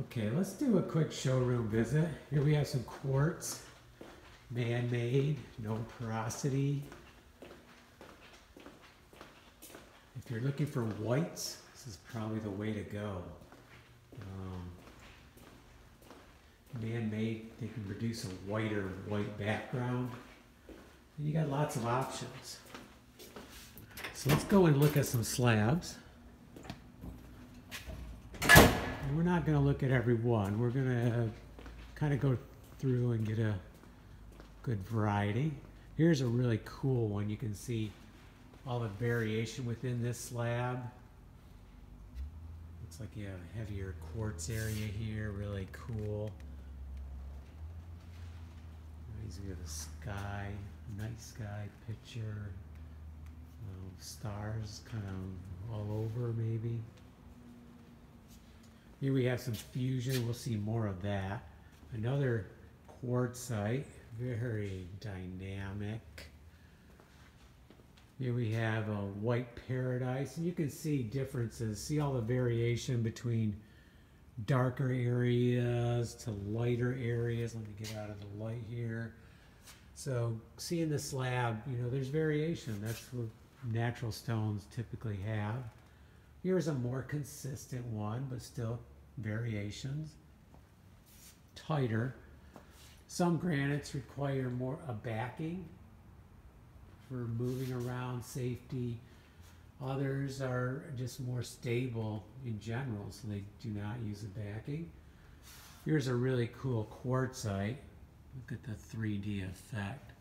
Okay, let's do a quick showroom visit. Here we have some quartz, man-made, no porosity. If you're looking for whites, this is probably the way to go. Man-made, they can produce a whiter white background. And you got lots of options. So let's go and look at some slabs. We're not going to look at every one. We're going to kind of go through and get a good variety. Here's a really cool one. You can see all the variation within this slab. Looks like you have a heavier quartz area here. Really cool. Nice view of the sky. Night sky picture. Stars kind of all over maybe. Here we have some fusion. We'll see more of that. Another quartzite, very dynamic. Here we have a white paradise, and you can see differences. See all the variation between darker areas to lighter areas. Let me get out of the light here. So seeing the slab, you know, there's variation. That's what natural stones typically have. Here's a more consistent one, but still variations. Tighter. Some granites require more a backing for moving around, safety. Others are just more stable in general, so they do not use a backing. Here's a really cool quartzite. Look at the 3D effect.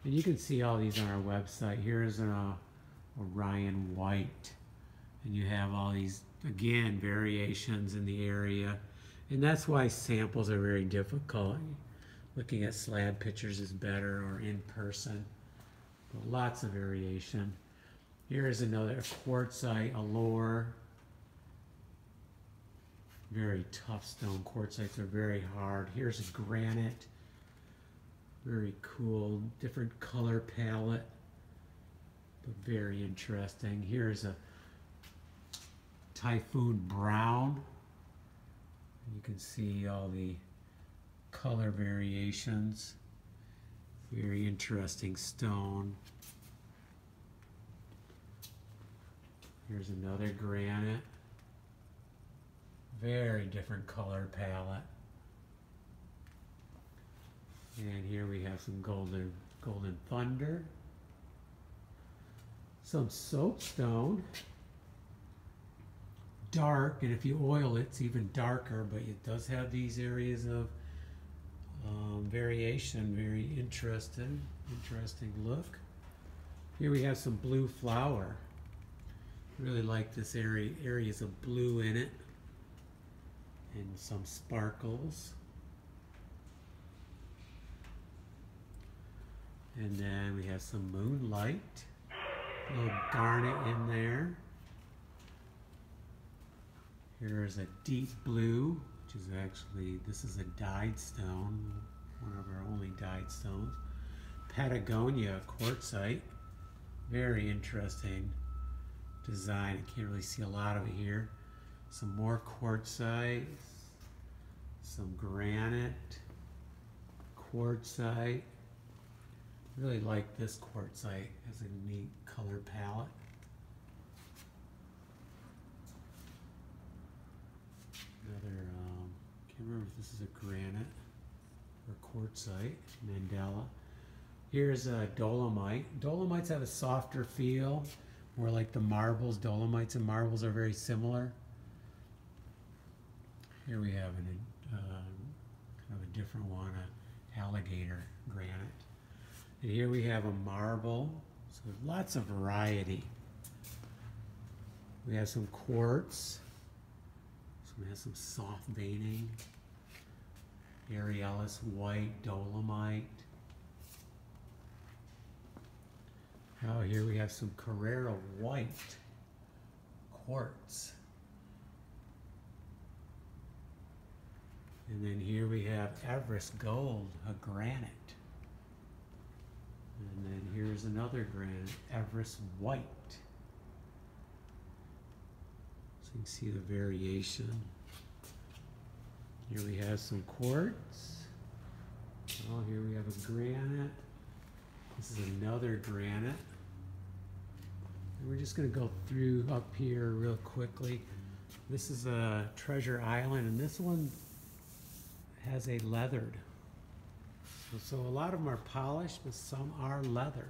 And you can see all these on our website. Here's an Orion white. And you have all these, again, variations in the area. And that's why samples are very difficult. Looking at slab pictures is better, or in person. But lots of variation. Here's another quartzite, allure. Very tough stone. Quartzites are very hard. Here's a granite. Very cool, different color palette, but very interesting. Here's a Typhoon brown. You can see all the color variations. Very interesting stone. Here's another granite. Very different color palette. And here we have some golden thunder. Some soapstone. Dark, and if you oil it, it's even darker, but it does have these areas of variation. Very interesting look. Here we have some blue flower. Really like this area, areas of blue in it. And some sparkles. And then we have some moonlight, a little garnet in there. Here's a deep blue, which is actually, this is a dyed stone, one of our only dyed stones. Patagonia quartzite, very interesting design. I can't really see a lot of it here. Some more quartzite, some granite, quartzite. Really like this quartzite. It has a neat color palette. Another, can't remember if this is a granite or quartzite, Mandela. Here's a Dolomite. Dolomites have a softer feel, more like the marbles. Dolomites and marbles are very similar. Here we have kind of a different one, an alligator granite. And here we have a marble, so lots of variety. We have some quartz, so we have some soft veining, areolis white, dolomite. Oh, here we have some Carrara white quartz. And then here we have Everest gold, a granite. And then here's another granite, Everest white. you can see the variation. Here we have some quartz. Oh, here we have a granite. This is another granite. And we're just going to go through up here real quickly. This is a Treasure Island, and this one has a leathered. So a lot of them are polished, but some are leathered.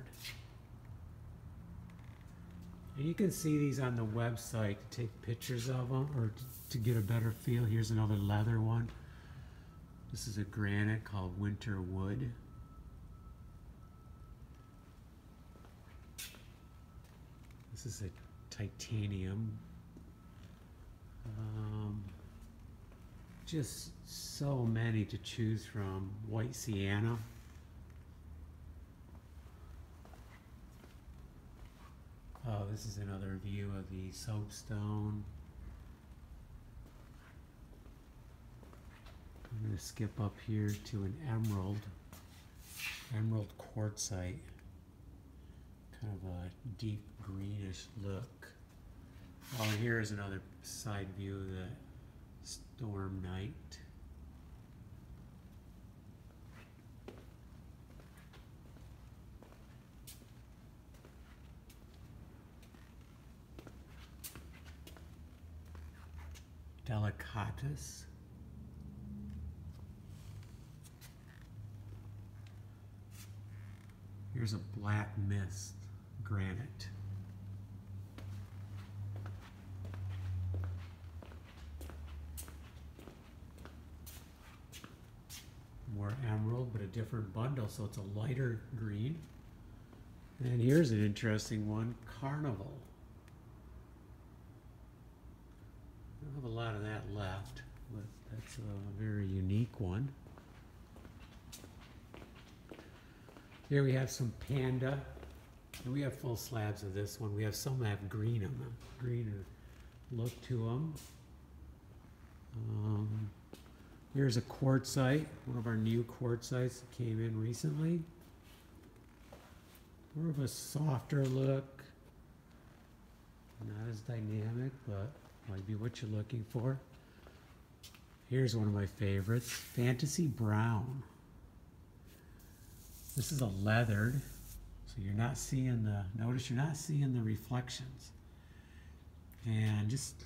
And you can see these on the website to take pictures of them or to get a better feel. Here's another leather one. This is a granite called Winter Wood. This is a titanium. Just so many to choose from. White sienna. Oh, this is another view of the soapstone. I'm going to skip up here to an emerald quartzite. Kind of a deep greenish look. Oh, here's another side view of the storm night. Delicatus. Here's a black mist granite. More emerald, but a different bundle, so it's a lighter green. And here's an interesting one, Carnival. I don't have a lot of that left, but that's a very unique one. Here we have some Panda, and we have full slabs of this one. We have some that have greener look to them. Here's a quartzite, one of our new quartzites that came in recently. More of a softer look, not as dynamic, but might be what you're looking for. Here's one of my favorites, Fantasy Brown. This is a leathered, so you're not seeing notice you're not seeing the reflections. And just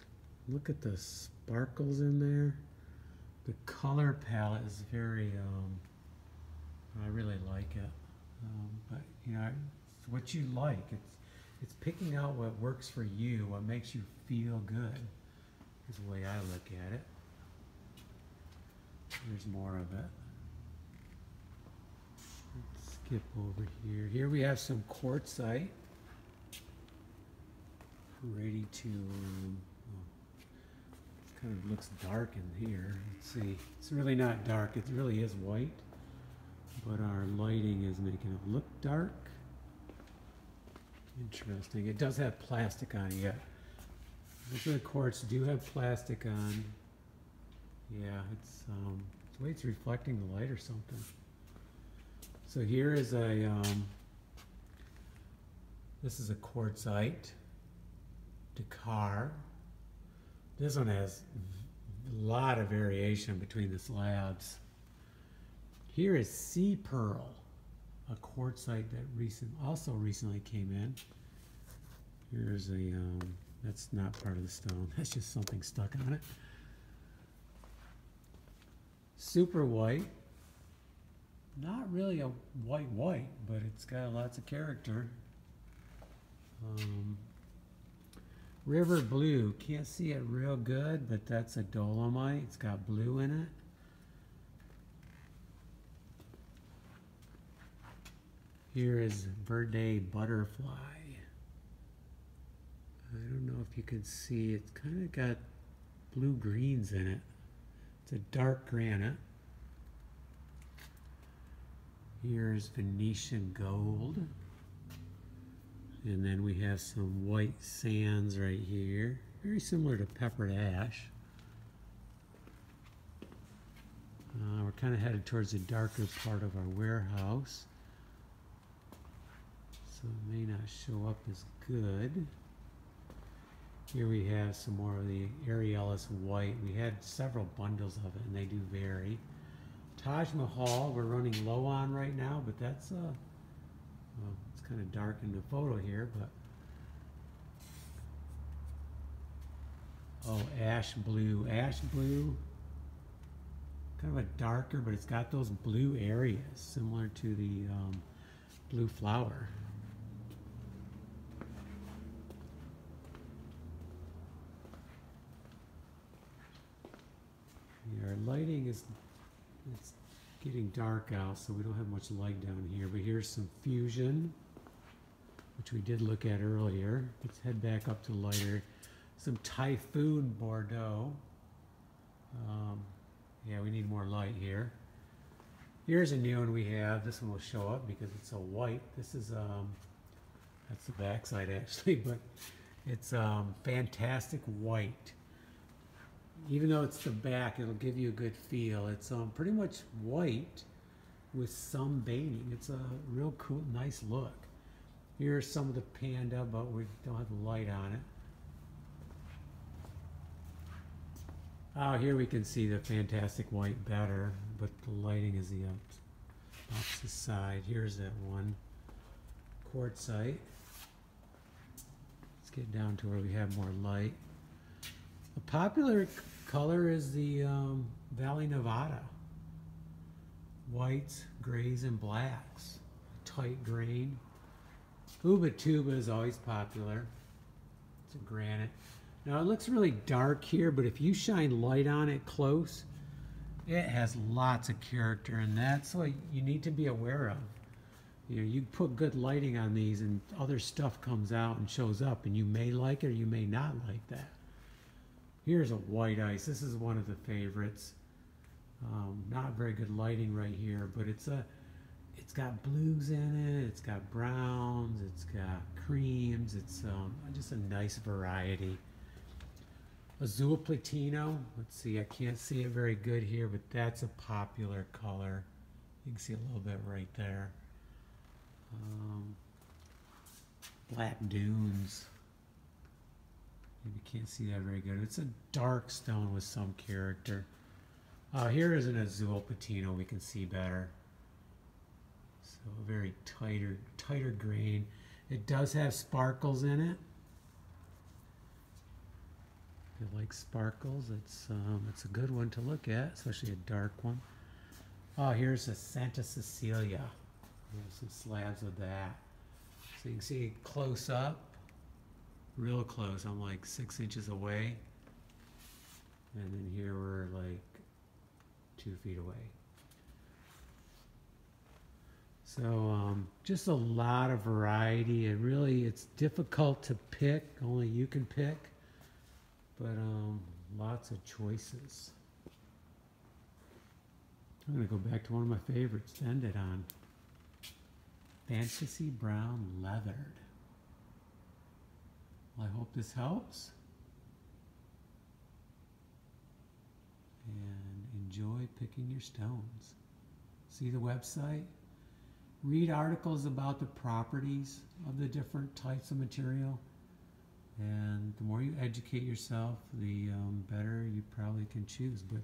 look at the sparkles in there. The color palette is very, I really like it. But you know, it's what you like. It's picking out what works for you, what makes you feel good, is the way I look at it. There's more of it. Let's skip over here. Here we have some quartzite. Ready to, it kind of looks dark in here. Let's see. It's really not dark. It really is white. But our lighting is making it look dark. Interesting. It does have plastic on it, yeah. Most of the quartz do have plastic on. Yeah, it's the way it's reflecting the light or something. So here is a, this is a quartzite, Dakar. This one has a lot of variation between the slabs. Here is Sea Pearl, a quartzite that also recently came in. Here's a, that's not part of the stone, that's just something stuck on it. Super white, not really a white, but it's got lots of character. River Blue, can't see it real good, but that's a Dolomite. It's got blue in it. Here is Verde Butterfly. I don't know if you can see, it's kind of got blue greens in it. It's a dark granite. Here's Venetian Gold. And then we have some white sands right here. Very similar to peppered ash. We're kind of headed towards the darker part of our warehouse. So it may not show up as good. Here we have some more of the Areolis white. We had several bundles of it and they do vary. Taj Mahal we're running low on right now, but that's well, it's kind of dark in the photo here, but oh, ash blue, kind of a darker, but it's got those blue areas similar to the blue flower. Our lighting is, it's getting dark out, so we don't have much light down here, but here's some fusion, which we did look at earlier. Let's head back up to lighter. Some Typhoon Bordeaux. Yeah, we need more light here. Here's a new one we have. This one will show up because it's a white. This is, that's the backside actually, but it's fantastic white. Even though it's the back, it'll give you a good feel. It's pretty much white with some veining. It's a real cool, nice look. Here's some of the panda, but we don't have the light on it. Oh, here we can see the fantastic white better, but the lighting is the opposite side. Here's that one, Quartzite. Let's get down to where we have more light. A popular color is the Valley Nevada. Whites, grays, and blacks. Tight grain. Ubatuba is always popular. It's a granite. Now it looks really dark here, but if you shine light on it close, it has lots of character, and that's what you need to be aware of. You know, you put good lighting on these and other stuff comes out and shows up, and you may like it or you may not like that. Here's a white ice. This is one of the favorites. Not very good lighting right here, but it's got blues in it, it's got browns, it's got creams, it's just a nice variety. Azul Platino, let's see, I can't see it very good here, but that's a popular color. You can see a little bit right there. Black Dunes. Maybe can't see that very good. It's a dark stone with some character. Here is an Azul Patino we can see better. So a very tighter grain. It does have sparkles in it. If you like sparkles, it's a good one to look at, especially a dark one. Oh, here's a Santa Cecilia. There's some slabs of that. So you can see close up, real close. I'm like 6 inches away. And then here we're like 2 feet away. So just a lot of variety. And really, it's difficult to pick. Only you can pick. But lots of choices. I'm going to go back to one of my favorites to end it on. Fantasy Brown Leathered. Well, I hope this helps. And enjoy picking your stones. See the website? Read articles about the properties of the different types of material. And the more you educate yourself, the better you probably can choose. But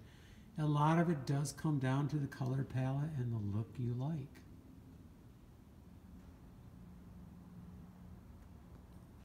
a lot of it does come down to the color palette and the look you like.